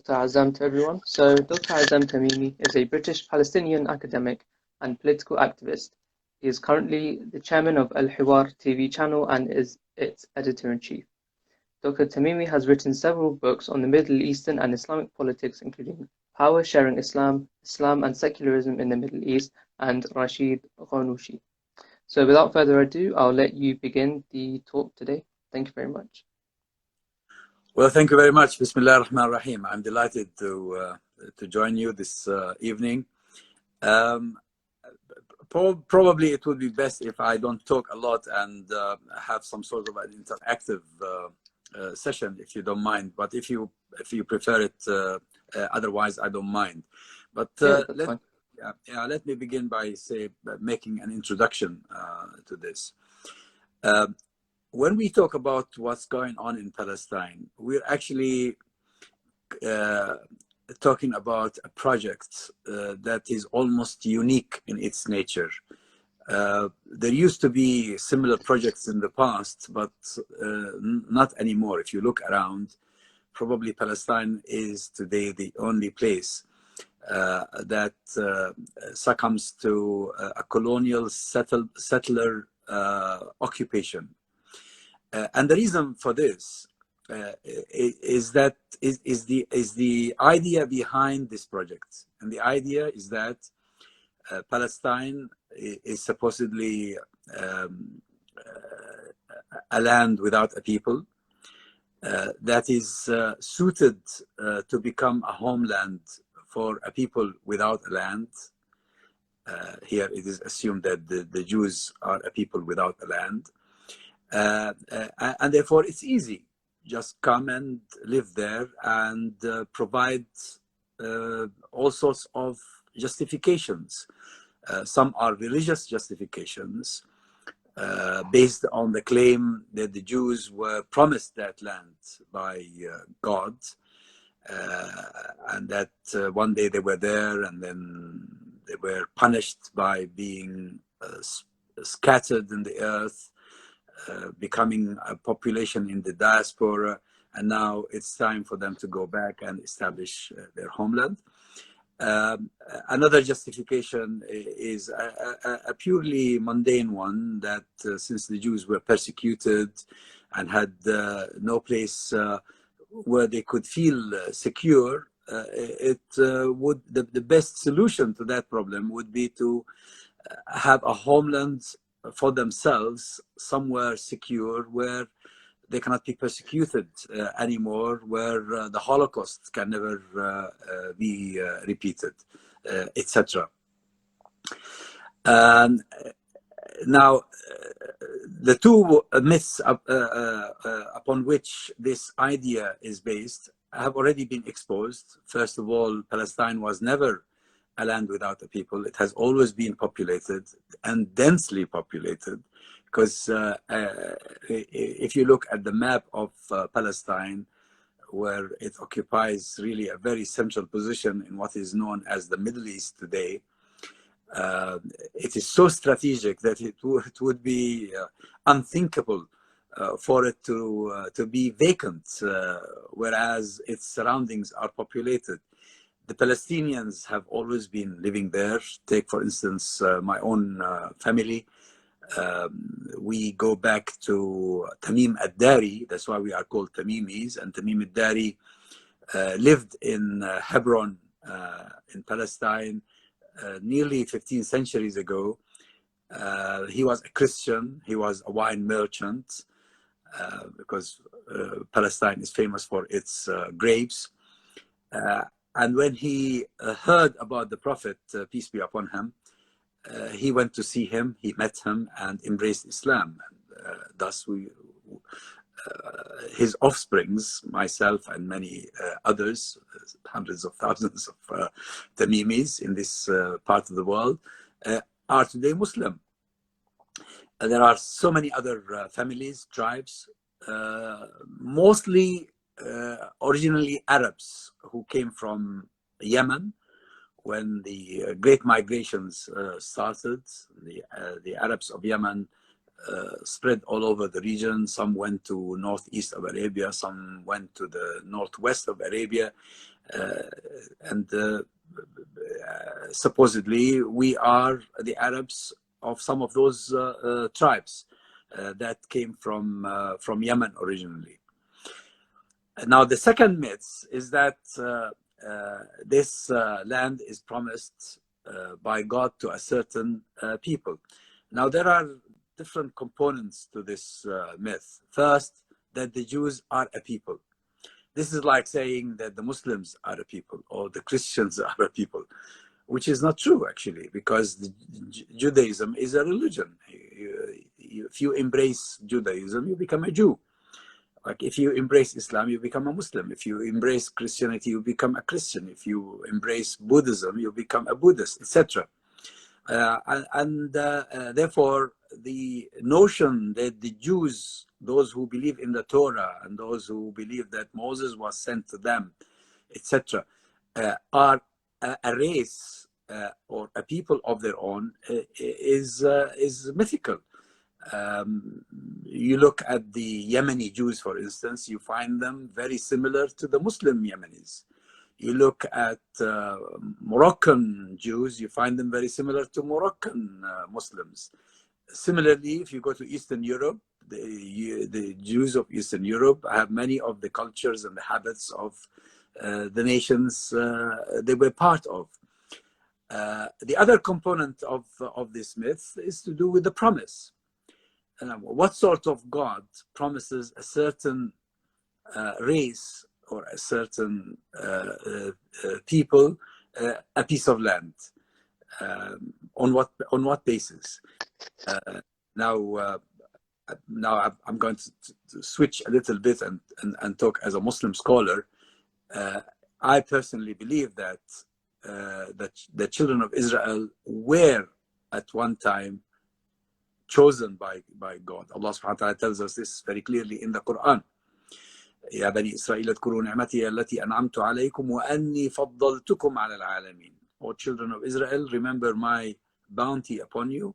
Dr. Azzam to everyone. So, Dr. Azzam Tamimi is a British Palestinian academic and political activist. He is currently the chairman of Al Hiwar TV channel and is its editor-in-chief. Dr. Tamimi has written several books on the Middle Eastern and Islamic politics, including Power Sharing Islam, Islam and Secularism in the Middle East, and Rashid Ghanouchi. So, without further ado, I'll let you begin the talk today. Thank you very much. Well, thank you very much. Bismillah ar-Rahman ar-Rahim. I'm delighted to join you this evening. Probably it would be best if I don't talk a lot and have some sort of an interactive session, if you don't mind. But if you prefer it, otherwise I don't mind. But let me begin by making an introduction to this. When we talk about what's going on in Palestine, we're actually talking about a project that is almost unique in its nature. There used to be similar projects in the past, but not anymore. If you look around, probably Palestine is today the only place that succumbs to a colonial settler occupation. And the reason for this is the idea behind this project, and the idea is that Palestine is supposedly a land without a people that is suited to become a homeland for a people without a land. Here it is assumed that the Jews are a people without a land. And therefore it's easy, just come and live there and provide all sorts of justifications. Some are religious justifications based on the claim that the Jews were promised that land by God, and that one day they were there and then they were punished by being scattered in the earth, becoming a population in the diaspora, and now it's time for them to go back and establish their homeland. Another justification is a purely mundane one, that since the Jews were persecuted and had no place where they could feel secure, the best solution to that problem would be to have a homeland for themselves, somewhere secure where they cannot be persecuted anymore, where the Holocaust can never be repeated, etc. Now, the two myths upon which this idea is based have already been exposed. First of all, Palestine was never a land without a people. It has always been populated and densely populated, because if you look at the map of Palestine, where it occupies really a very central position in what is known as the Middle East today, it is so strategic that it would be unthinkable for it to be vacant, whereas its surroundings are populated. The Palestinians have always been living there. Take, for instance, my own family. We go back to Tamim ad-Dari. That's why we are called Tamimis. And Tamim ad-Dari lived in Hebron in Palestine nearly 15 centuries ago. He was a Christian. He was a wine merchant, because Palestine is famous for its grapes. And when he heard about the Prophet, peace be upon him, he went to see him, he met him and embraced Islam. And, thus his offsprings, myself and many others, hundreds of thousands of Tamimis in this part of the world, are today Muslim. There are so many other families, tribes, mostly originally Arabs who came from Yemen when the great migrations started. The Arabs of Yemen spread all over the region. Some went to northeast of Arabia, some went to the northwest of Arabia, and supposedly we are the Arabs of some of those tribes that came from Yemen originally. Now, the second myth is that this land is promised by God to a certain people. Now, there are different components to this myth. First, that the Jews are a people. This is like saying that the Muslims are a people or the Christians are a people, which is not true, actually, because Judaism is a religion. If you embrace Judaism, you become a Jew. Like if you embrace Islam, you become a Muslim. If you embrace Christianity, you become a Christian. If you embrace Buddhism, you become a Buddhist, etc. Therefore, the notion that the Jews, those who believe in the Torah and those who believe that Moses was sent to them, etc., are a race or a people of their own is mythical. You look at the Yemeni Jews, for instance, you find them very similar to the Muslim Yemenis. You look at Moroccan Jews, you find them very similar to Moroccan Muslims. Similarly, if you go to Eastern Europe, the Jews of Eastern Europe have many of the cultures and the habits of the nations they were part of. The other component of this myth is to do with the promise. What sort of God promises a certain race or a certain people a piece of land? On what basis? Now I'm going to switch a little bit and talk as a Muslim scholar. I personally believe that the children of Israel were at one time chosen by God. Allah subhanahu wa ta'ala tells us this very clearly in the Quran. يا بني إسرائيل اذكروا نعمتي التي أنعمت عليكم وأني فضلتكم على العالمين. O children of Israel, remember my bounty upon you,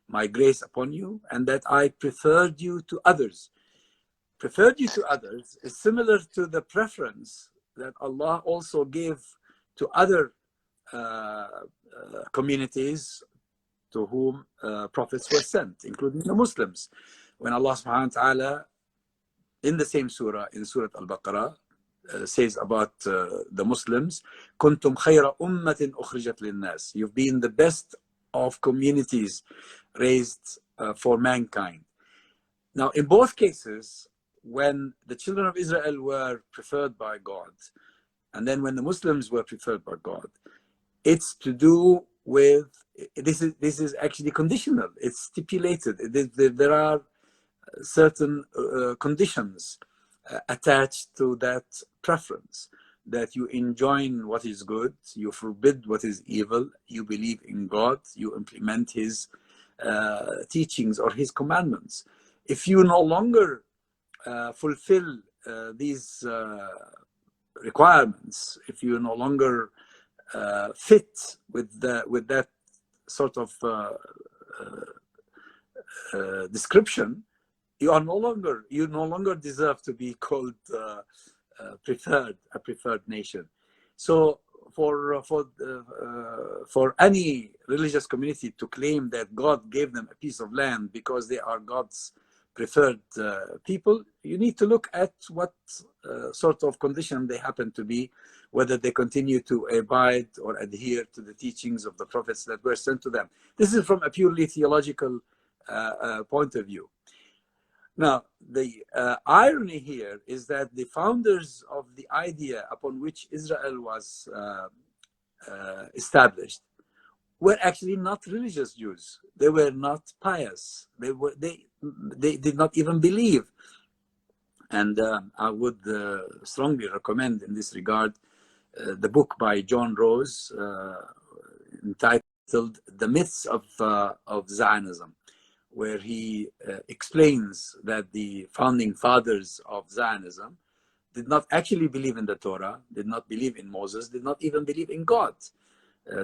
my grace upon you, and that I preferred you to others. Preferred you to others is similar to the preference that Allah also gave to other communities to whom prophets were sent, including the Muslims. When Allah subhanahu wa ta'ala, in the same surah, in Surah Al-Baqarah, says about the Muslims, كنتم خير أمة أخرجت للناس. You've been the best of communities raised for mankind. Now, in both cases, when the children of Israel were preferred by God, and then when the Muslims were preferred by God, it's to do with, this is actually conditional. It's stipulated. There are certain conditions attached to that preference, that you enjoin what is good, you forbid what is evil, you believe in God, you implement His teachings or His commandments. If you no longer fulfill these requirements, if you no longer fit with that sort of description, you no longer deserve to be called a preferred nation. So for any religious community to claim that God gave them a piece of land because they are God's preferred people, you need to look at what sort of condition they happen to be, whether they continue to abide or adhere to the teachings of the prophets that were sent to them. This is from a purely theological point of view. Now, the irony here is that the founders of the idea upon which Israel was established were actually not religious Jews. They were not pious. They did not even believe. And I would strongly recommend in this regard the book by John Rose entitled "The Myths of Zionism," where he explains that the founding fathers of Zionism did not actually believe in the Torah, did not believe in Moses, did not even believe in God.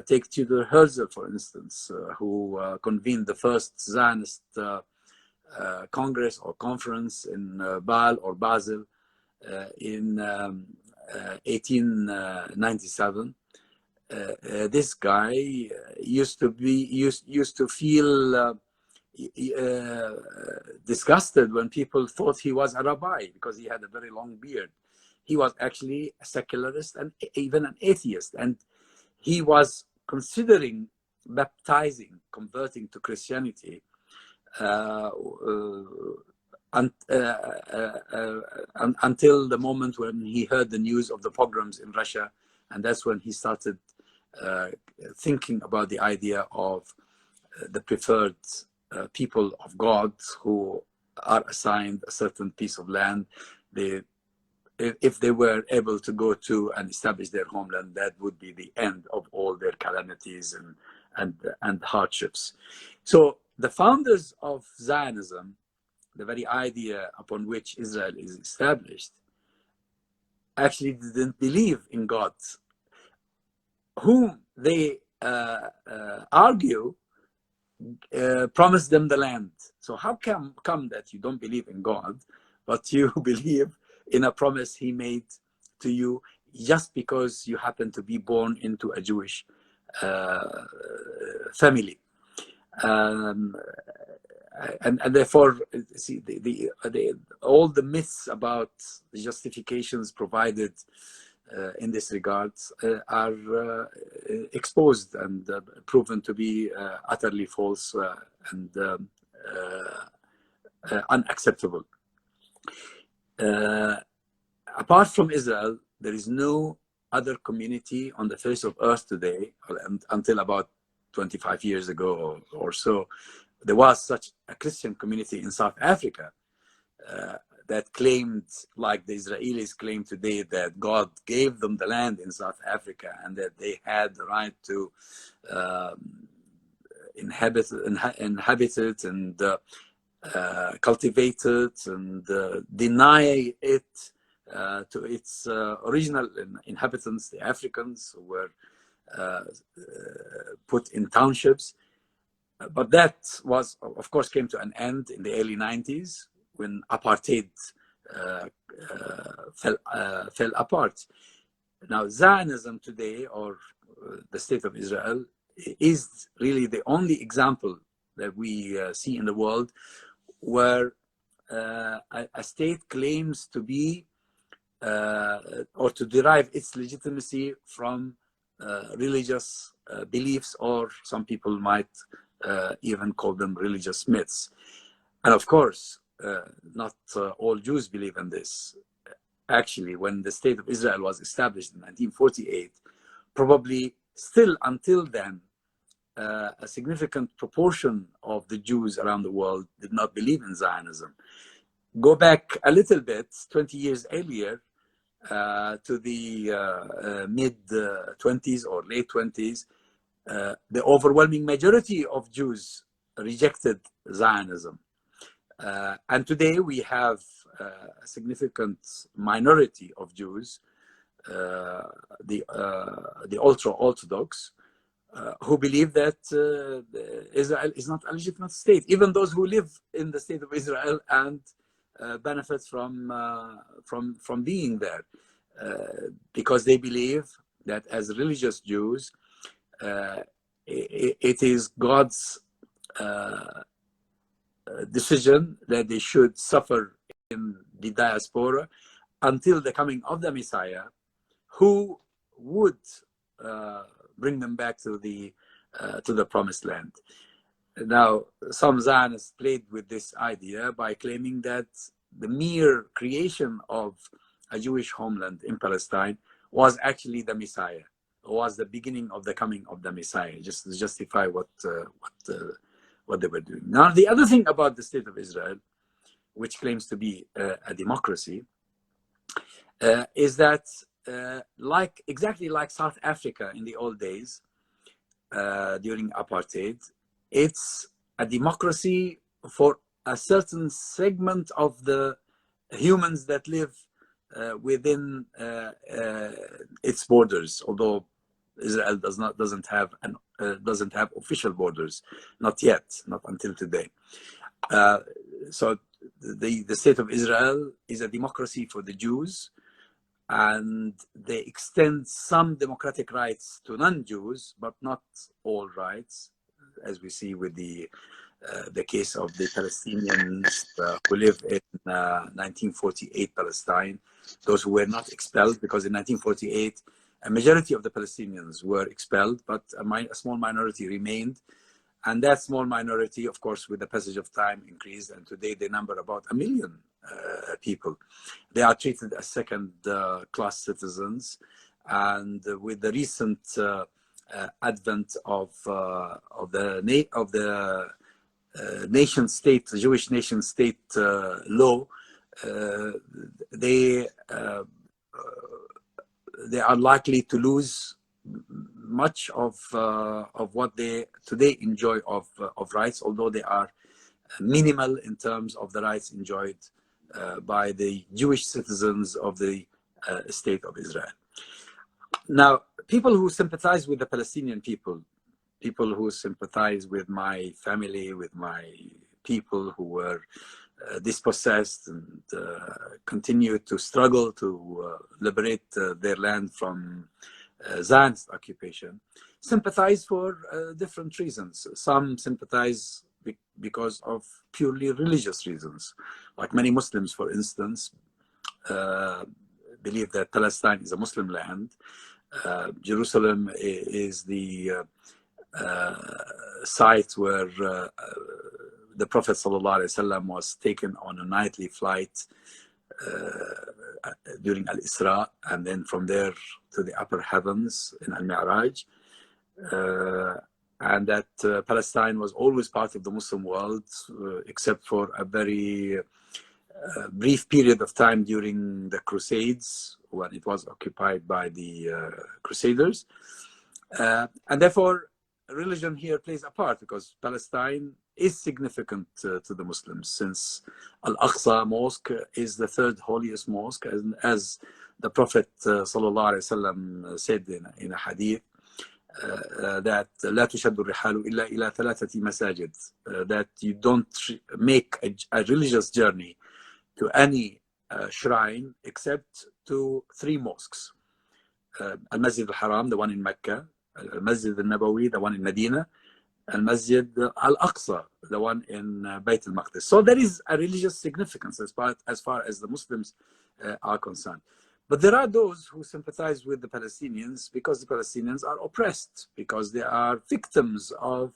Take Theodor Herzl, for instance, who convened the first Zionist Congress or conference in Basel in 1897, this guy used to feel disgusted when people thought he was a rabbi because he had a very long beard. He was actually a secularist and even an atheist, and he was considering baptizing, converting to Christianity until the moment when he heard the news of the pogroms in Russia, and that's when he started thinking about the idea of the preferred people of God who are assigned a certain piece of land. If they were able to go to and establish their homeland, that would be the end of all their calamities and hardships. So the founders of Zionism, the very idea upon which Israel is established, actually didn't believe in God, whom they argue promised them the land. So how come that you don't believe in God, but you believe in a promise he made to you just because you happen to be born into a Jewish family? And therefore, see, all the myths about the justifications provided in this regard are exposed and proven to be utterly false and unacceptable. Apart from Israel, there is no other community on the face of earth today, until about 25 years ago or so. There was such a Christian community in South Africa that claimed, like the Israelis claim today, that God gave them the land in South Africa and that they had the right to inhabit it and cultivate it and deny it to its original inhabitants, the Africans, who were put in townships. But that was, of course, came to an end in the early 90s when apartheid fell apart. Now, Zionism today, or the State of Israel, is really the only example that we see in the world where a state claims to be or to derive its legitimacy from religious beliefs, or some people might even call them religious myths. And of course, not all Jews believe in this. Actually, when the State of Israel was established in 1948, probably still until then, a significant proportion of the Jews around the world did not believe in Zionism. Go back a little bit, 20 years earlier, to the mid-20s or late 20s, the overwhelming majority of Jews rejected Zionism. And today we have a significant minority of Jews, the ultra-Orthodox, who believe that Israel is not a legitimate state, even those who live in the State of Israel and benefit from being there, because they believe that as religious Jews, it is God's decision that they should suffer in the diaspora until the coming of the Messiah, who would bring them back to the promised land. Now, some Zionists played with this idea by claiming that the mere creation of a Jewish homeland in Palestine was actually the Messiah, was the beginning of the coming of the Messiah, just to justify what they were doing. Now, the other thing about the State of Israel, which claims to be a democracy, is that exactly like South Africa in the old days, during apartheid, it's a democracy for a certain segment of the humans that live within its borders, although Israel doesn't have official borders, not yet, not until today. So the State of Israel is a democracy for the Jews, and they extend some democratic rights to non-Jews, but not all rights, as we see with the case of the Palestinians who live in 1948 Palestine, those who were not expelled, because in 1948 a majority of the Palestinians were expelled, but a small minority remained. And that small minority, of course, with the passage of time increased, and today they number about 1 million people. They are treated as second-class citizens, and with the recent advent of the nation state, the Jewish nation state law, they are likely to lose much of what they today enjoy of rights, although they are minimal in terms of the rights enjoyed by the Jewish citizens of the state of Israel. Now, people who sympathize with the Palestinian people who sympathize with my family, with my people who were dispossessed and continue to struggle to liberate their land from Zionist occupation, sympathize for different reasons. Some sympathize because of purely religious reasons, like many Muslims, for instance, believe that Palestine is a Muslim land. Jerusalem is the site where the Prophet ﷺ was taken on a nightly flight during Al-Isra, and then from there to the upper heavens in Al-Mi'raj. And that Palestine was always part of the Muslim world, except for a very brief period of time during the Crusades, when it was occupied by the Crusaders. And therefore, religion here plays a part, because Palestine is significant to the Muslims, since Al-Aqsa Mosque is the third holiest mosque, as the Prophet ﷺ said in a hadith, that لا تشد الرحال إلا إلى ثلاثة مساجد, that you don't make a religious journey to any shrine except to 3 mosques: Al-Masjid al-Haram, the one in Mecca; Al-Masjid al-Nabawi, the one in Medina; Al-Masjid al-Aqsa, the one in Bayt al-Maqdis. So there is a religious significance as far as the Muslims are concerned. But there are those who sympathize with the Palestinians because the Palestinians are oppressed, because they are victims of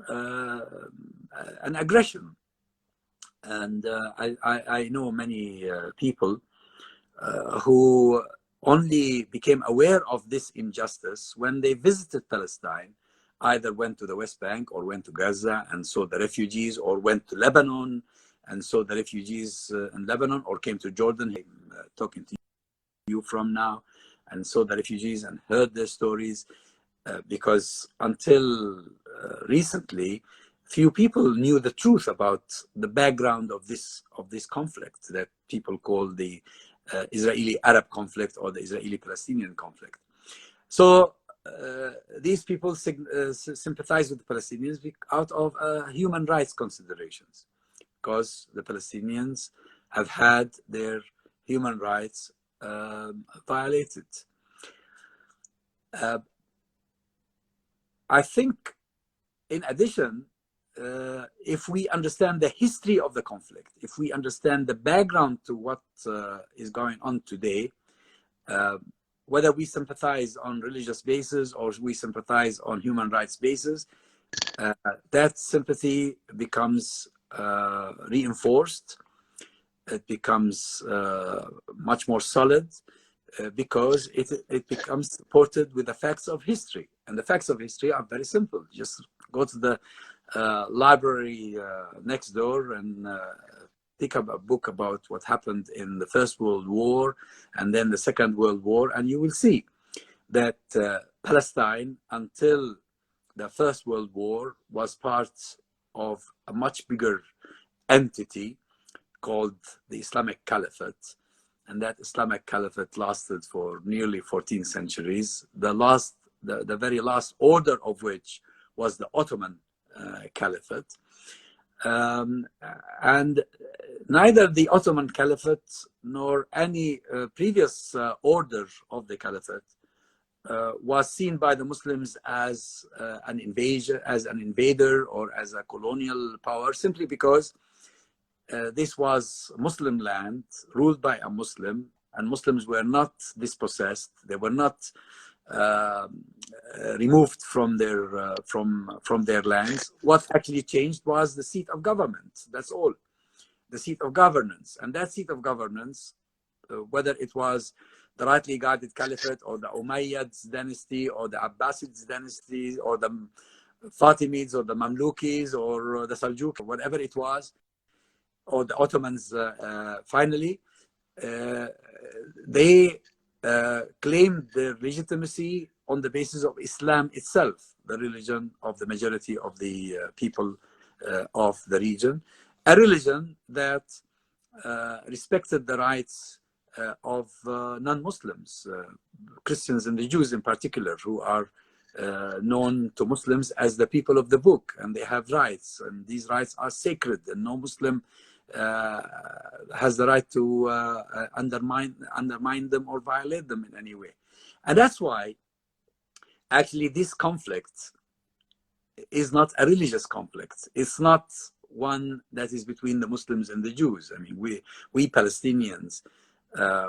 an aggression. And I know many people who only became aware of this injustice when they visited Palestine, either went to the West Bank or went to Gaza and saw the refugees, or went to Lebanon and saw the refugees in Lebanon, or came to Jordan, talking to you from now, and saw the refugees and heard their stories, because until recently, few people knew the truth about the background of this conflict that people call the Israeli-Arab conflict or the Israeli-Palestinian conflict. So these people sympathize with the Palestinians out of human rights considerations, because the Palestinians have had their human rights violated. I think, in addition, if we understand the history of the conflict, if we understand the background to what is going on today, whether we sympathize on religious basis or we sympathize on human rights basis, that sympathy becomes reinforced. It becomes much more solid because it becomes supported with the facts of history. And the facts of history are very simple. Just go to the library next door and pick up a book about what happened in the First World War and then the Second World War, and you will see that Palestine, until the First World War, was part of a much bigger entity called the Islamic Caliphate. And that Islamic Caliphate lasted for nearly 14 centuries, the very last order of which was the Ottoman Caliphate. Um, and neither the Ottoman Caliphate nor any previous order of the Caliphate was seen by the Muslims as an invader, or as a colonial power, simply because this was Muslim land ruled by a Muslim, and Muslims were not dispossessed. They were not removed from their lands. What actually changed was the seat of government. That's all. The seat of governance, and that seat of governance, whether it was the rightly guided caliphate, or the Umayyads dynasty, or the Abbasids dynasty, or the Fatimids, or the Mamlukis, or the Seljuk, whatever it was, or the Ottomans, finally, they claimed their legitimacy on the basis of Islam itself, the religion of the majority of the people of the region, a religion that respected the rights of non-Muslims, Christians and the Jews in particular, who are known to Muslims as the people of the book, and they have rights, and these rights are sacred, and no Muslim has the right to undermine them or violate them in any way. And that's why actually this conflict is not a religious conflict. It's not one that is between the Muslims and the Jews. I mean, we Palestinians are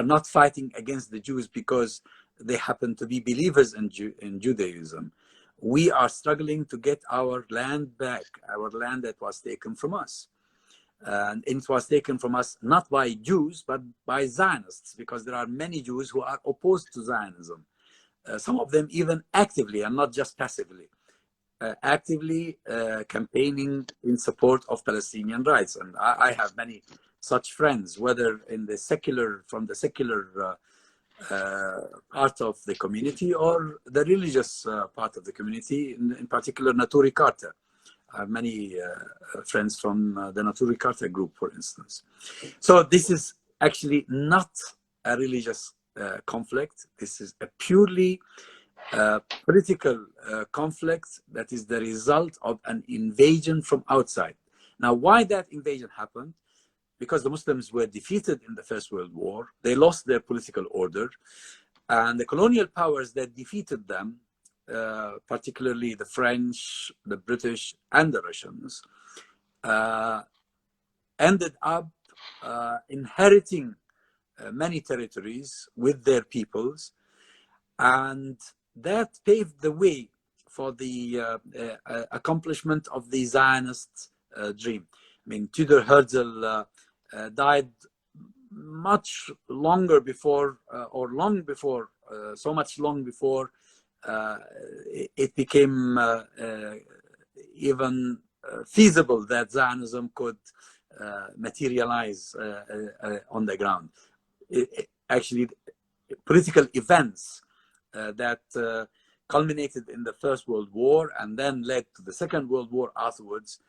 not fighting against the Jews because they happen to be believers in Judaism. We are struggling to get our land back, our land that was taken from us. And it was taken from us not by Jews, but by Zionists, because there are many Jews who are opposed to Zionism. Some of them even actively, and not just passively, actively campaigning in support of Palestinian rights. And I have many such friends, whether in the secular, from the secular part of the community, or the religious part of the community, in particular Naturi Carter. I have many friends from the Naturi Carter group, for instance. So this is actually not a religious conflict. This is a purely political conflict that is the result of an invasion from outside. Now, why that invasion happened? Because the Muslims were defeated in the First World War. They lost their political order, and the colonial powers that defeated them, particularly the French, the British, and the Russians, ended up inheriting many territories with their peoples, and that paved the way for the accomplishment of the Zionist dream. I mean, Tudor Herzl died much longer before, or long before, so much long before it became even feasible that Zionism could materialize on the ground. Actually, political events that culminated in the First World War and then led to the Second World War afterwards,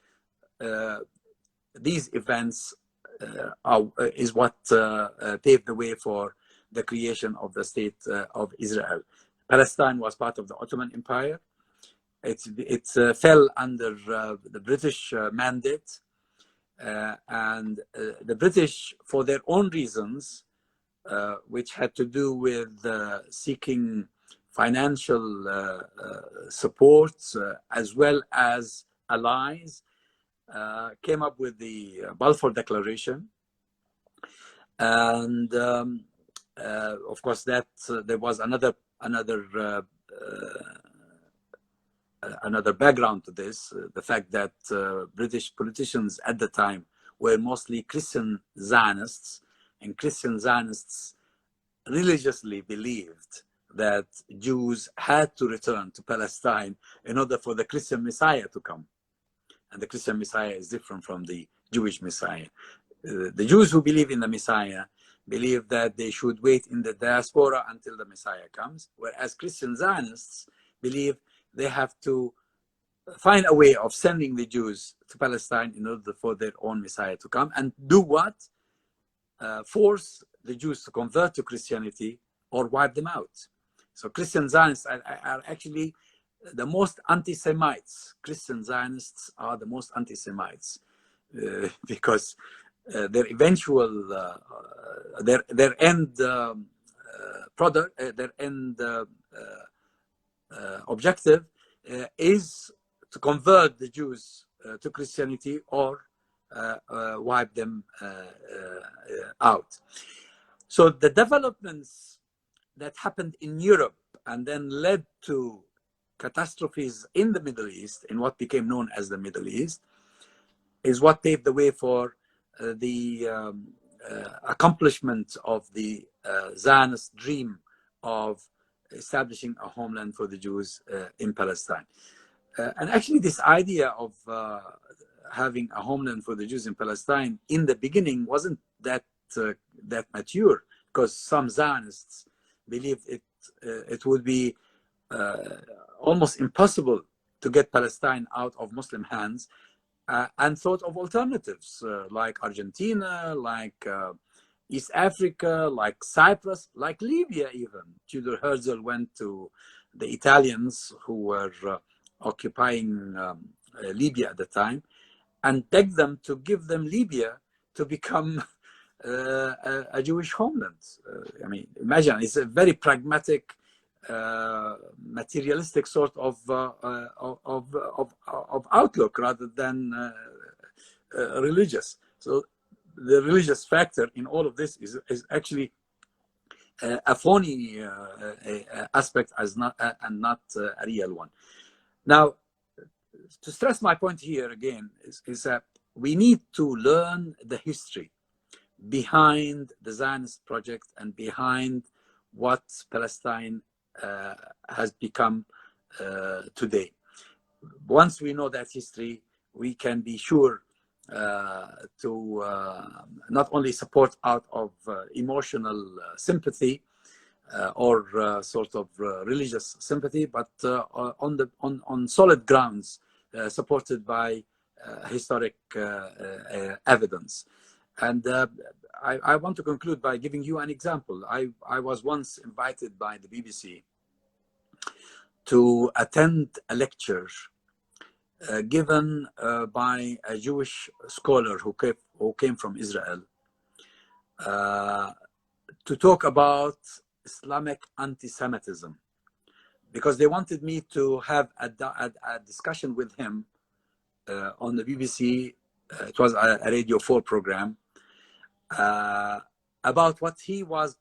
these events is what paved the way for the creation of the state of Israel. Palestine was part of the Ottoman Empire. It fell under the British mandate, and the British, for their own reasons, which had to do with seeking financial support as well as allies, came up with the Balfour Declaration. And of course, that there was another background to this, the fact that British politicians at the time were mostly Christian Zionists, and Christian Zionists religiously believed that Jews had to return to Palestine in order for the Christian Messiah to come. And the Christian Messiah is different from the Jewish Messiah. The Jews who believe in the Messiah believe that they should wait in the diaspora until the Messiah comes, whereas Christian Zionists believe they have to find a way of sending the Jews to Palestine in order for their own Messiah to come, and do what? Force the Jews to convert to Christianity or wipe them out. So Christian Zionists are actually the most anti-Semites. Christian Zionists are the most anti-Semites because their eventual, their end product, their end objective is to convert the Jews to Christianity or wipe them out. So the developments that happened in Europe and then led to catastrophes in the Middle East, in what became known as the Middle East, is what paved the way for the accomplishment of the Zionist dream of establishing a homeland for the Jews in Palestine. And actually, this idea of having a homeland for the Jews in Palestine in the beginning wasn't that mature, because some Zionists believed it would be almost impossible to get Palestine out of Muslim hands, and thought of alternatives like Argentina, like East Africa, like Cyprus, like Libya even. Tudor Herzl went to the Italians who were occupying Libya at the time and begged them to give them Libya to become a Jewish homeland. I mean, imagine, it's a very pragmatic, materialistic sort of outlook rather than religious. So the religious factor in all of this is actually a phony aspect and not a real one. Now, to stress my point here again is that we need to learn the history behind the Zionist project and behind what Palestine has become today. Once we know that history, we can be sure to not only support out of emotional sympathy or sort of religious sympathy, but on solid grounds, supported by historic evidence. And I want to conclude by giving you an example. I was once invited by the BBC to attend a lecture given by a Jewish scholar who came from Israel to talk about Islamic anti-Semitism, because they wanted me to have a discussion with him on the BBC. It was a Radio 4 program about what he was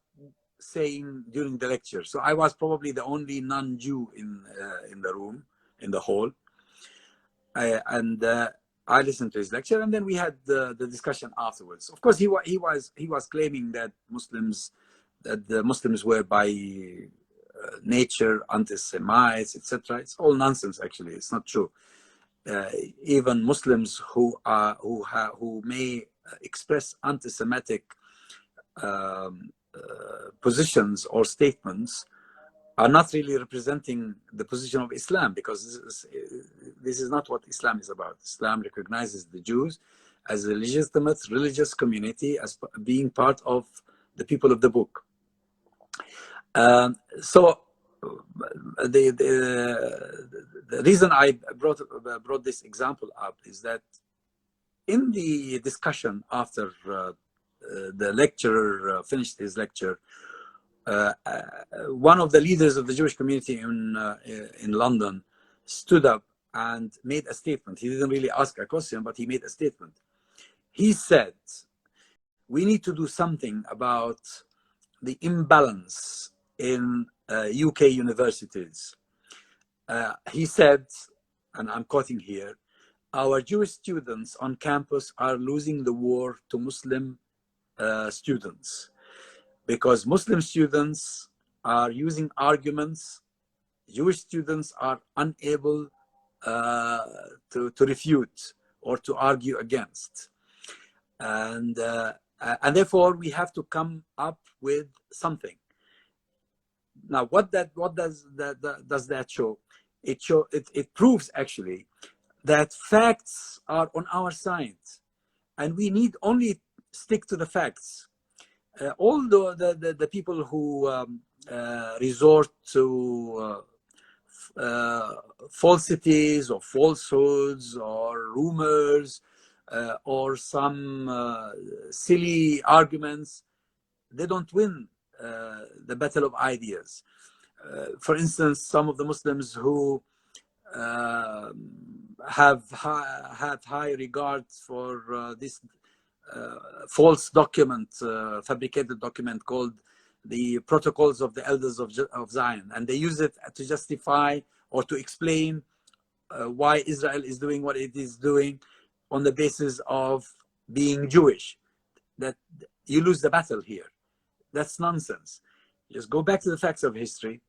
saying during the lecture. So I was probably the only non-Jew in the room, in the hall. And I listened to his lecture, and then we had the discussion afterwards. Of course, he was claiming that the Muslims were by nature anti-Semites, etc. It's all nonsense. Actually, it's not true. Even Muslims who may express anti-Semitic positions or statements are not really representing the position of Islam, because this is not what Islam is about. Islam recognizes the Jews as a legitimate religious community, as being part of the people of the book. So the reason I brought this example up is that in the discussion after the lecturer finished his lecture, one of the leaders of the Jewish community in London stood up and made a statement. He didn't really ask a question, but he made a statement. He said, we need to do something about the imbalance in UK universities. He said, and I'm quoting here, our Jewish students on campus are losing the war to Muslim students, because Muslim students are using arguments Jewish students are unable to refute or to argue against. And therefore we have to come up with something. Now, what does that show? It proves actually that facts are on our side, and we need only stick to the facts. Although the people who resort to falsities or falsehoods or rumors or some silly arguments, they don't win the battle of ideas. For instance, some of the Muslims who have high regard for this false document, fabricated document called the Protocols of the Elders of Zion, and they use it to justify or to explain why Israel is doing what it is doing on the basis of being Jewish. That you lose the battle here. That's nonsense. Just go back to the facts of history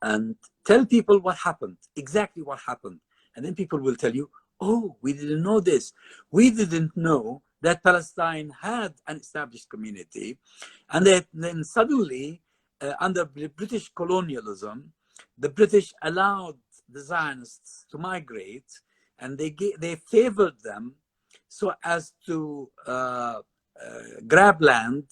and tell people what happened, exactly what happened. And then people will tell you, oh, we didn't know this. We didn't know that Palestine had an established community. And then suddenly, under British colonialism, the British allowed the Zionists to migrate, and they favored them so as to grab land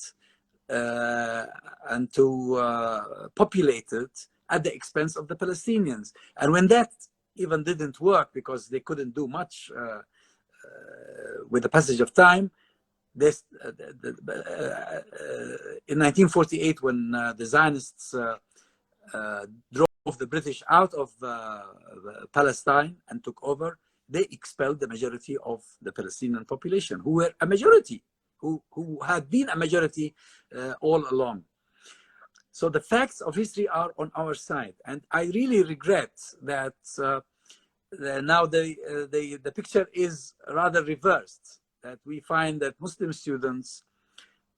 and to populate it at the expense of the Palestinians. And when that even didn't work because they couldn't do much with the passage of time, this, in 1948, when the Zionists drove the British out of Palestine and took over, they expelled the majority of the Palestinian population, who were a majority, who had been a majority all along. So the facts of history are on our side, and I really regret that now the picture is rather reversed. That we find that Muslim students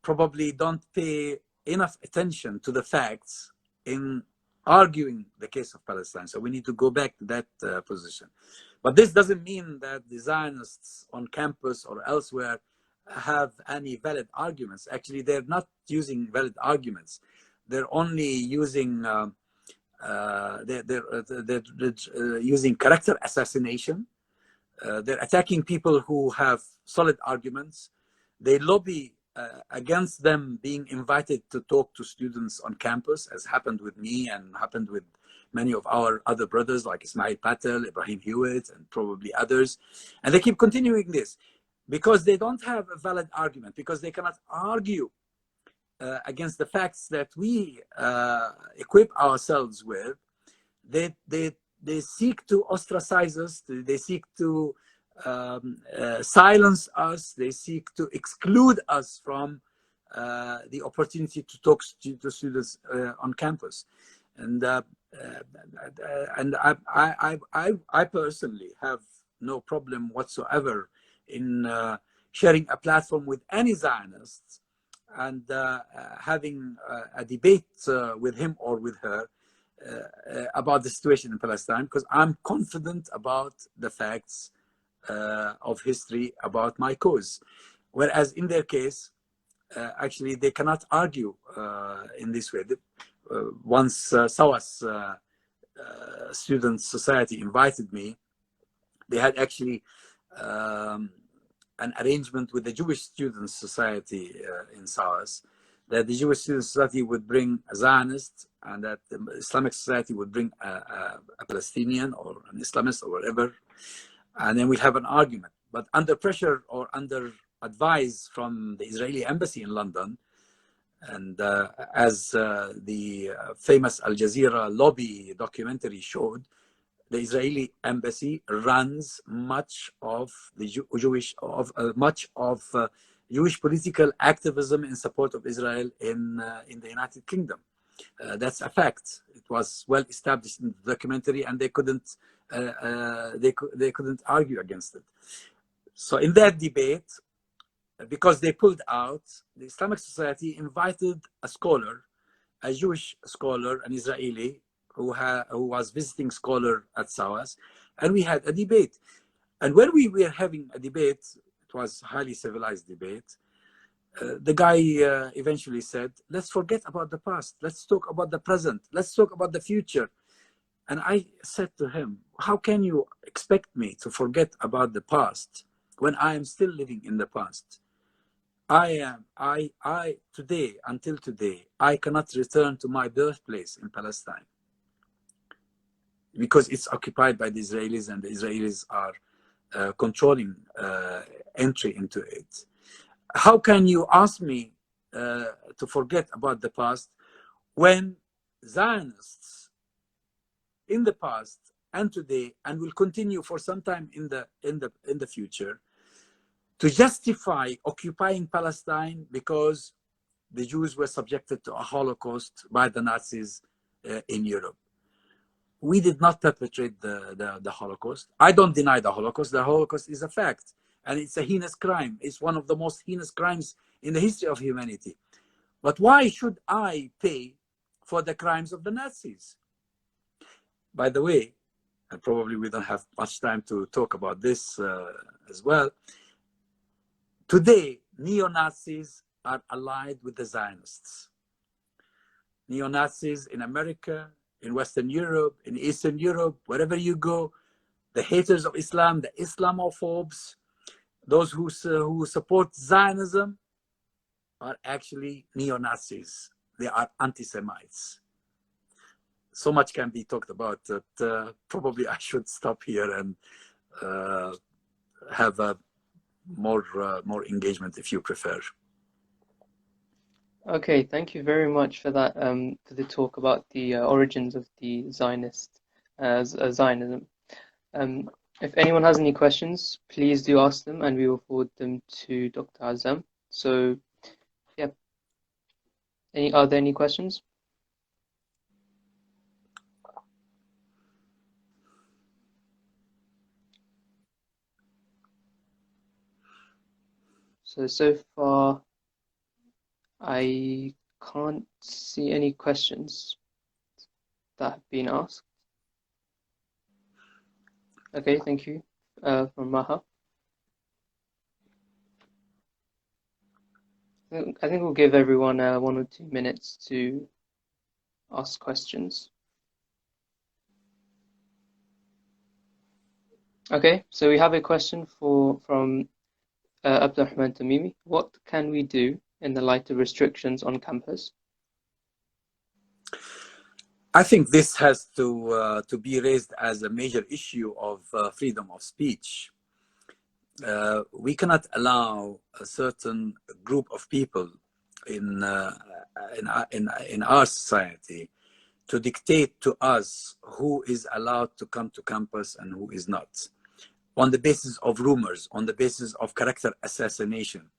probably don't pay enough attention to the facts in arguing the case of Palestine. So we need to go back to that position. But this doesn't mean that the Zionists on campus or elsewhere have any valid arguments. Actually, they're not using valid arguments. They're only using they're using character assassination. They're attacking people who have solid arguments. They lobby against them being invited to talk to students on campus, as happened with me and happened with many of our other brothers like Ismail Patel, Ibrahim Hewitt, and probably others. And they keep continuing this because they don't have a valid argument, because they cannot argue against the facts that we equip ourselves with. They seek to ostracize us, they seek to silence us, they seek to exclude us from the opportunity to talk to students on campus. And I personally have no problem whatsoever in sharing a platform with any Zionists and having a debate with him or with her about the situation in Palestine, because I'm confident about the facts of history about my cause. Whereas in their case, actually, they cannot argue in this way. Once SAWAS Student Society invited me, they had actually an arrangement with the Jewish Students Society in SAWAS, that the Jewish Students Society would bring a Zionist and that the Islamic Society would bring a Palestinian or an Islamist or whatever, and then we'd have an argument. But under pressure or under advice from the Israeli embassy in London, and as the famous Al Jazeera lobby documentary showed, the Israeli embassy runs much of the Jewish political activism in support of Israel in the United Kingdom. That's a fact. It was well established in the documentary, and they couldn't argue against it. So in that debate, because they pulled out, the Islamic Society invited a scholar, a Jewish scholar, an Israeli, who was visiting scholar at SAWAS, and we had a debate. And when we were having a debate, it was a highly civilized debate, the guy eventually said, let's forget about the past. Let's talk about the present. Let's talk about the future. And I said to him, how can you expect me to forget about the past when I am still living in the past? Today, until today, I cannot return to my birthplace in Palestine. because it's occupied by the Israelis, and the Israelis are controlling entry into it. How can you ask me to forget about the past when Zionists in the past and today, and will continue for some time in the future, to justify occupying Palestine because the Jews were subjected to a Holocaust by the Nazis in Europe? We did not perpetrate the Holocaust. I don't deny the Holocaust. The Holocaust is a fact, and it's a heinous crime. It's one of the most heinous crimes in the history of humanity. But why should I pay for the crimes of the Nazis? By the way, and probably we don't have much time to talk about this as well, today, neo-Nazis are allied with the Zionists. Neo-Nazis in America, in Western Europe, in Eastern Europe, wherever you go, the haters of Islam, the Islamophobes, those who support Zionism are actually neo-Nazis. They are anti-Semites. So much can be talked about that probably I should stop here and have a more engagement if you prefer. Okay, thank you very much for that, for the talk about the origins of the Zionism. If anyone has any questions, please do ask them, and we will forward them to Dr. Azzam. So, yeah, are there any questions? So far, I can't see any questions that have been asked. Okay, thank you. From Maha. I think we'll give everyone 1 or 2 minutes to ask questions. Okay, so we have a question from Azzam Tamimi. What can we do in the light of restrictions on campus? I think this has to be raised as a major issue of freedom of speech. We cannot allow a certain group of people in our society to dictate to us who is allowed to come to campus and who is not, on the basis of rumors, on the basis of character assassination.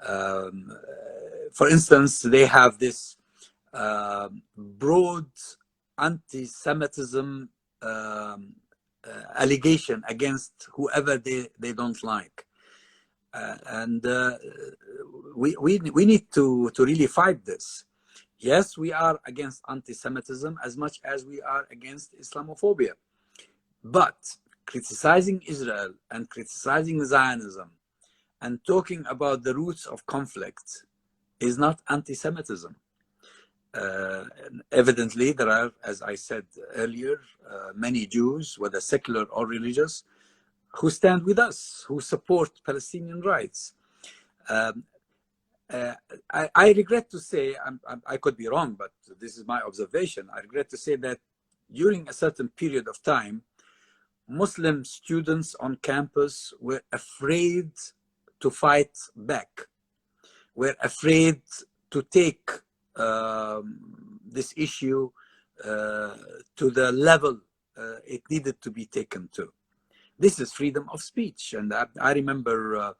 For instance, they have this broad anti-Semitism allegation against whoever they don't like. And we need to really fight this. Yes, we are against anti-Semitism as much as we are against Islamophobia. But criticizing Israel and criticizing Zionism and talking about the roots of conflict is not anti-Semitism. Evidently, there are, as I said earlier, many Jews, whether secular or religious, who stand with us, who support Palestinian rights. I regret to say, I could be wrong, but this is my observation. I regret to say that during a certain period of time, Muslim students on campus were afraid to fight back, were afraid to take this issue to the level it needed to be taken to. This is freedom of speech. And I remember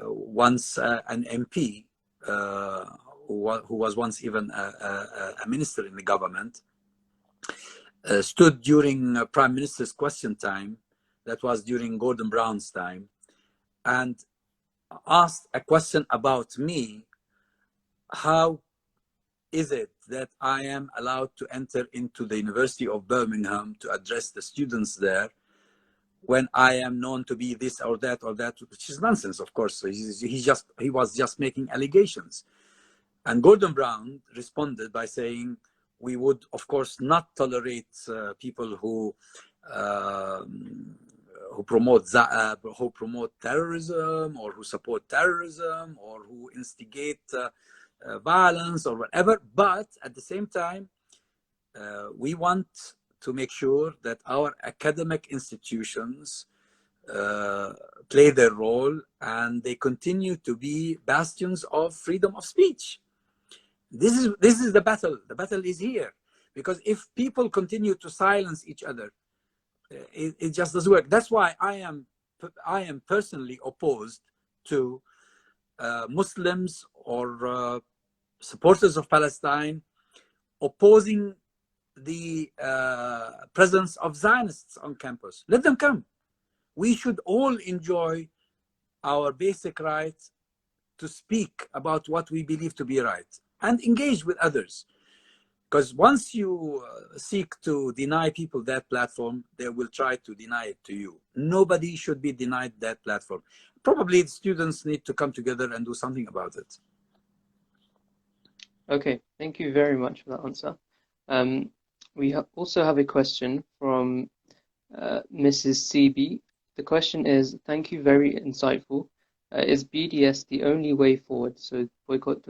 once an MP who was once even a minister in the government stood during Prime Minister's question time, that was during Gordon Brown's time, and asked a question about me. How is it that I am allowed to enter into the University of Birmingham to address the students there when I am known to be this or that, which is nonsense, of course. So he was just making allegations. And Gordon Brown responded by saying, we would, of course, not tolerate people who promote terrorism, or who support terrorism, or who instigate violence or whatever. But at the same time, we want to make sure that our academic institutions play their role and they continue to be bastions of freedom of speech. This is the battle. The battle is here, because if people continue to silence each other, it just doesn't work. That's why I am personally opposed to Muslims or supporters of Palestine opposing the presence of Zionists on campus. Let them come. We should all enjoy our basic right to speak about what we believe to be right and engage with others. Because once you seek to deny people that platform, they will try to deny it to you. Nobody should be denied that platform. Probably the students need to come together and do something about it. Okay, thank you very much for that answer. We also have a question from Mrs. CB. The question is, thank you, very insightful. Is BDS the only way forward? So boycott,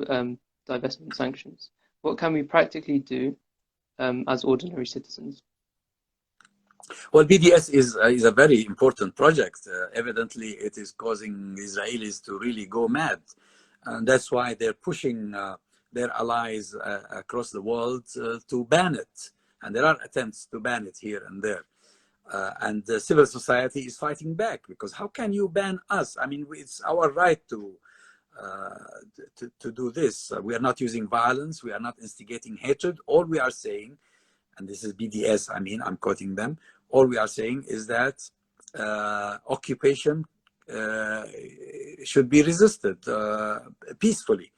divestment, sanctions. What can we practically do as ordinary citizens? Well, BDS is a very important project. Evidently, it is causing Israelis to really go mad. And that's why they're pushing their allies across the world to ban it. And there are attempts to ban it here and there. And the civil society is fighting back, because how can you ban us? I mean, it's our right to do this. We are not using violence. We are not instigating hatred. All we are saying, and this is BDS, I mean, I'm quoting them, all we are saying is that occupation should be resisted peacefully.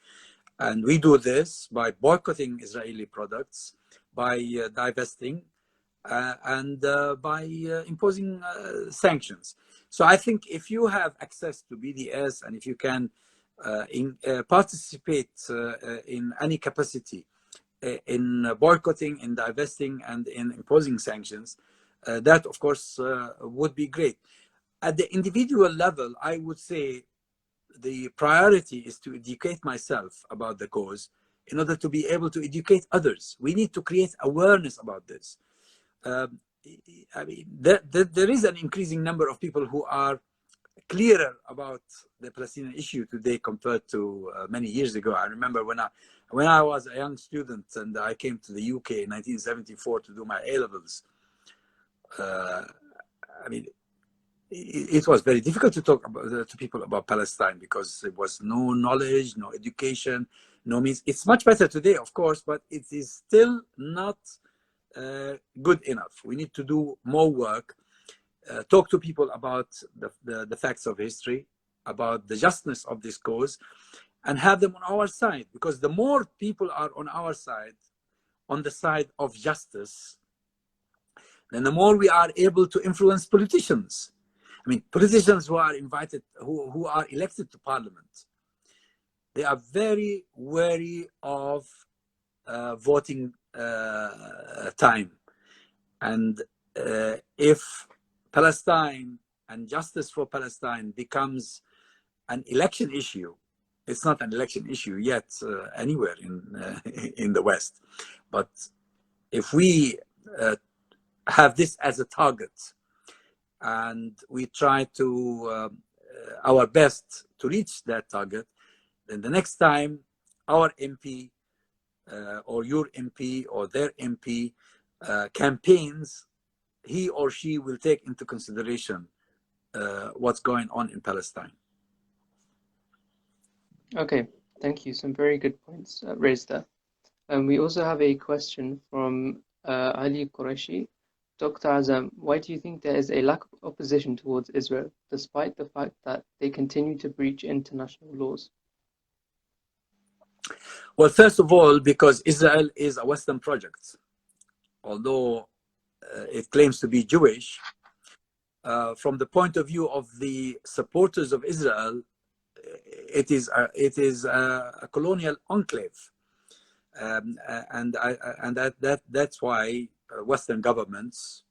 And we do this by boycotting Israeli products, by divesting, and by imposing sanctions. So I think if you have access to BDS and if you can participate in any capacity in boycotting, in divesting, and in imposing sanctions, that of course would be great. At the individual level, I would say the priority is to educate myself about the cause in order to be able to educate others. We need to create awareness about this. I mean, there is an increasing number of people who are clearer about the Palestinian issue today compared to many years ago. I remember when I was a young student and I came to the UK in 1974 to do my A-levels. I mean, it was very difficult to talk to people about Palestine, because there was no knowledge, no education, no means. It's much better today, of course, but it is still not good enough. We need to do more work, talk to people about the facts of history, about the justness of this cause, and have them on our side. Because the more people are on our side, on the side of justice, then the more we are able to influence politicians. I mean, politicians who are invited, who are elected to parliament, they are very wary of voting time. And if Palestine and justice for Palestine becomes an election issue, it's not an election issue yet anywhere in the West. But if we have this as a target, and we try to our best to reach that target, then the next time our MP or your MP or their MP campaigns, he or she will take into consideration what's going on in Palestine. Okay, thank you. Some very good points raised there. We also have a question from Ali Qureshi. Dr. Azzam, why do you think there is a lack of opposition towards Israel, despite the fact that they continue to breach international laws? Well, first of all, because Israel is a Western project. Although it claims to be Jewish, from the point of view of the supporters of Israel, it is a colonial enclave. And that's why Western governments,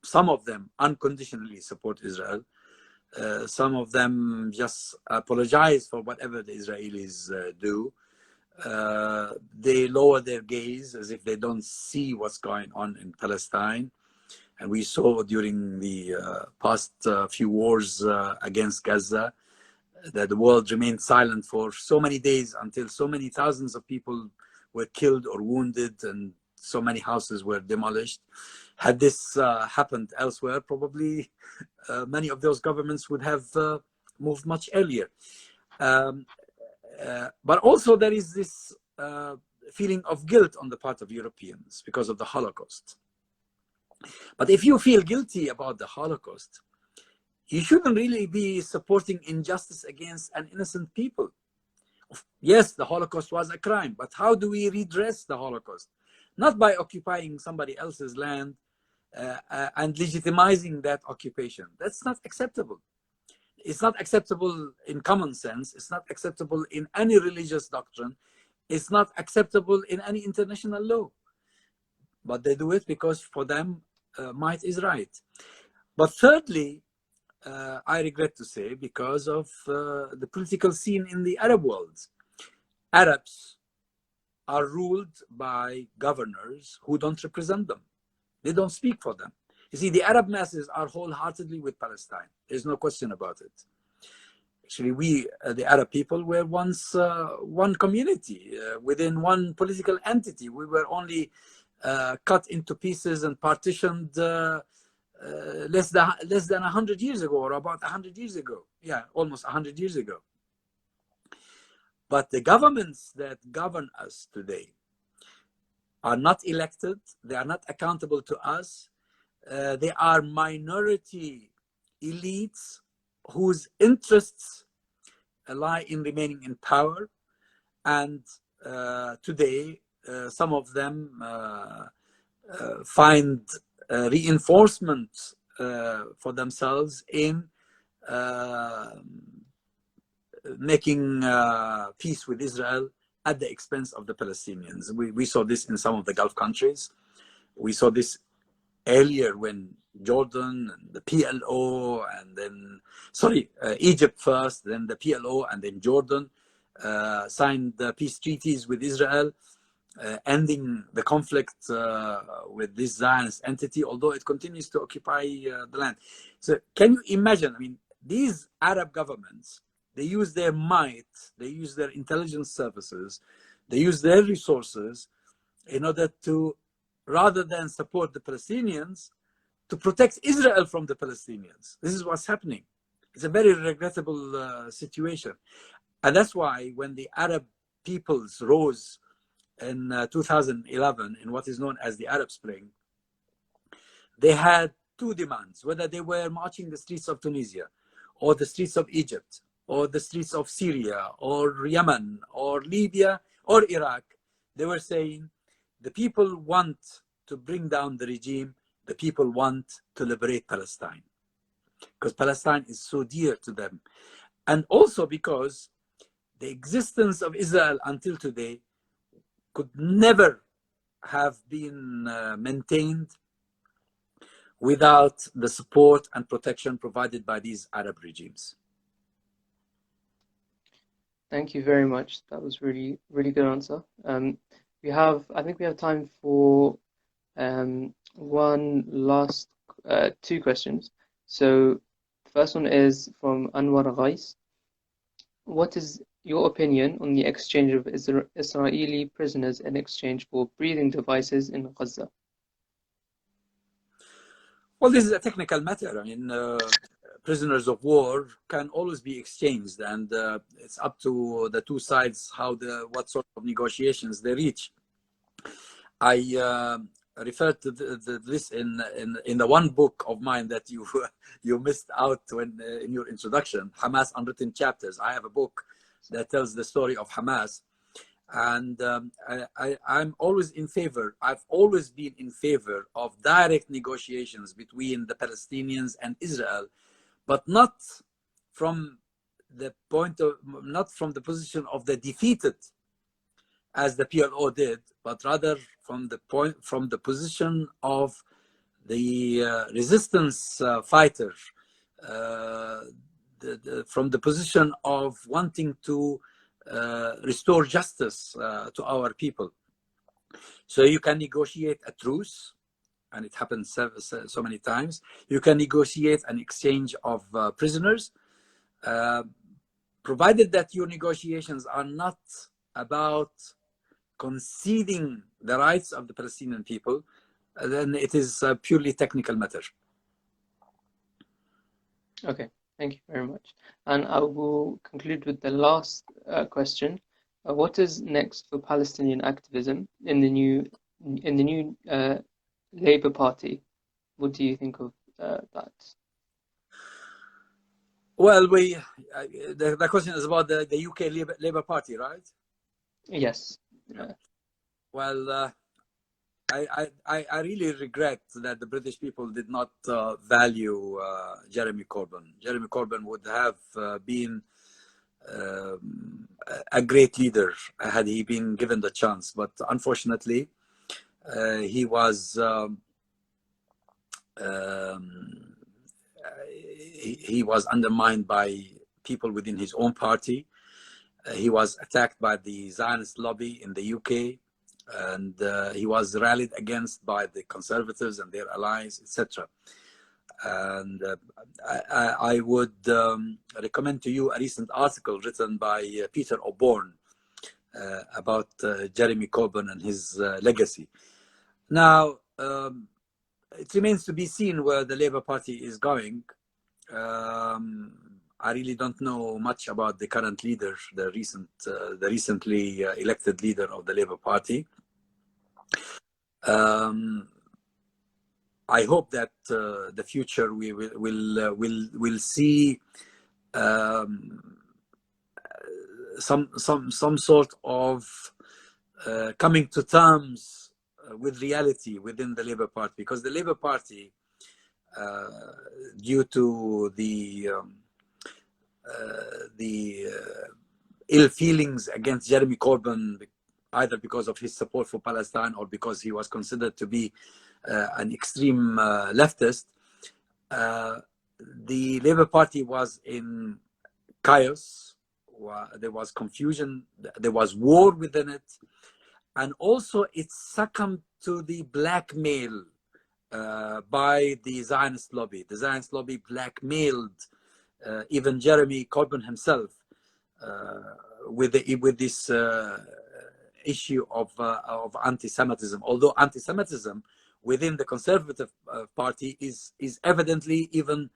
some of them unconditionally support Israel, some of them just apologize for whatever the Israelis do, They lower their gaze as if they don't see what's going on in Palestine. And we saw during the past few wars against Gaza that the world remained silent for so many days until so many thousands of people were killed or wounded and so many houses were demolished. Had this happened elsewhere, probably many of those governments would have moved much earlier. But also there is this feeling of guilt on the part of Europeans because of the Holocaust. But if you feel guilty about the Holocaust, you shouldn't really be supporting injustice against an innocent people. Yes, the Holocaust was a crime, but how do we redress the Holocaust? Not by occupying somebody else's land and legitimizing that occupation. That's not acceptable. It's not acceptable in common sense. It's not acceptable in any religious doctrine. It's not acceptable in any international law. But they do it because for them, might is right. But thirdly, I regret to say, because of the political scene in the Arab world. Arabs are ruled by governors who don't represent them. They don't speak for them. You see, the Arab masses are wholeheartedly with Palestine. There's no question about it. Actually, we, the Arab people, were once one community within one political entity. We were only cut into pieces and partitioned less than 100 years ago, or about 100 years ago. Yeah, almost 100 years ago. But the governments that govern us today are not elected. They are not accountable to us. They are minority elites whose interests lie in remaining in power. And today, some of them find reinforcement for themselves in making peace with Israel at the expense of the Palestinians. We saw this in some of the Gulf countries. We saw this earlier when Jordan and the PLO and then, Egypt first, then the PLO and then Jordan signed the peace treaties with Israel, ending the conflict with this Zionist entity, although it continues to occupy the land. So can you imagine, I mean, these Arab governments, they use their might, they use their intelligence services, they use their resources in order to, rather than support the Palestinians, to protect Israel from the Palestinians. This is what's happening. It's a very regrettable situation. And that's why when the Arab peoples rose in 2011 in what is known as the Arab Spring, they had two demands: whether they were marching the streets of Tunisia or the streets of Egypt or the streets of Syria or Yemen or Libya or Iraq. They were saying the people want to bring down the regime, the people want to liberate Palestine, because Palestine is so dear to them. And also because the existence of Israel until today could never have been maintained without the support and protection provided by these Arab regimes. Thank you very much. That was really, really good answer. I think we have time for one last two questions. So the first one is from Anwar Ghais. What is your opinion on the exchange of Israeli prisoners in exchange for breathing devices in Gaza? Well, this is a technical matter. I mean, prisoners of war can always be exchanged, and it's up to the two sides what sort of negotiations they reach. I referred to this in the one book of mine that you missed out when in your introduction, Hamas Unwritten Chapters. I have a book that tells the story of Hamas, and I'm always in favor. I've always been in favor of direct negotiations between the Palestinians and Israel, but not from the position of the defeated, as the PLO did, but rather from the position of the resistance fighter, from the position of wanting to restore justice to our people. So you can negotiate a truce, and it happens so many times. You can negotiate an exchange of prisoners, provided that your negotiations are not about conceding the rights of the Palestinian people, then it is a purely technical matter. Okay, thank you very much. And I will conclude with the last question. What is next for Palestinian activism in the new Labour Party? What do you think of that? Well, the question is about the UK Labour Party, right? Yes. Yeah. Well, I really regret that the British people did not value Jeremy Corbyn. Jeremy Corbyn would have been a great leader had he been given the chance, but unfortunately, he was he was undermined by people within his own party. He was attacked by the Zionist lobby in the UK, and he was rallied against by the Conservatives and their allies, etc. And I would recommend to you a recent article written by Peter O'Born about Jeremy Corbyn and his legacy. Now, it remains to be seen where the Labour Party is going. I really don't know much about the current leader, the recently elected leader of the Labour Party. I hope that the future we will see some sort of coming to terms with reality within the Labour Party, because the Labour Party, due to the ill feelings against Jeremy Corbyn, either because of his support for Palestine or because he was considered to be an extreme leftist, the Labour Party was in chaos. There was confusion, there was war within it, and also it succumbed to the blackmail by the Zionist lobby. The Zionist lobby blackmailed even Jeremy Corbyn himself with this issue of anti-Semitism. Although anti-Semitism within the Conservative Party is evidently even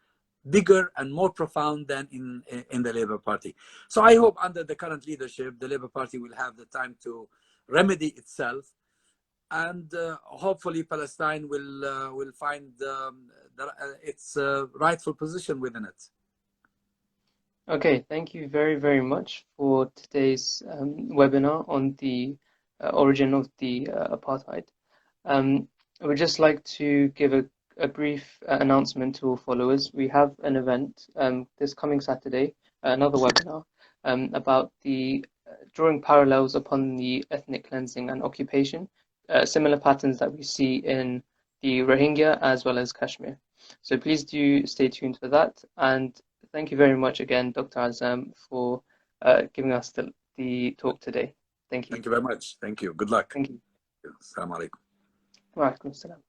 bigger and more profound than in the Labour Party. So I hope under the current leadership, the Labour Party will have the time to remedy itself, and hopefully Palestine will find its rightful position within it. Okay, thank you very, very much for today's webinar on the origin of the apartheid. I would just like to give a brief announcement to all followers. We have an event this coming Saturday, another webinar about the drawing parallels upon the ethnic cleansing and occupation, similar patterns that we see in the Rohingya as well as Kashmir. So please do stay tuned for that. And thank you very much again, Dr. Azzam, for giving us the talk today. Thank you. Thank you very much. Thank you. Good luck. Thank you. Assalamu alaikum. Wa alaikum salam.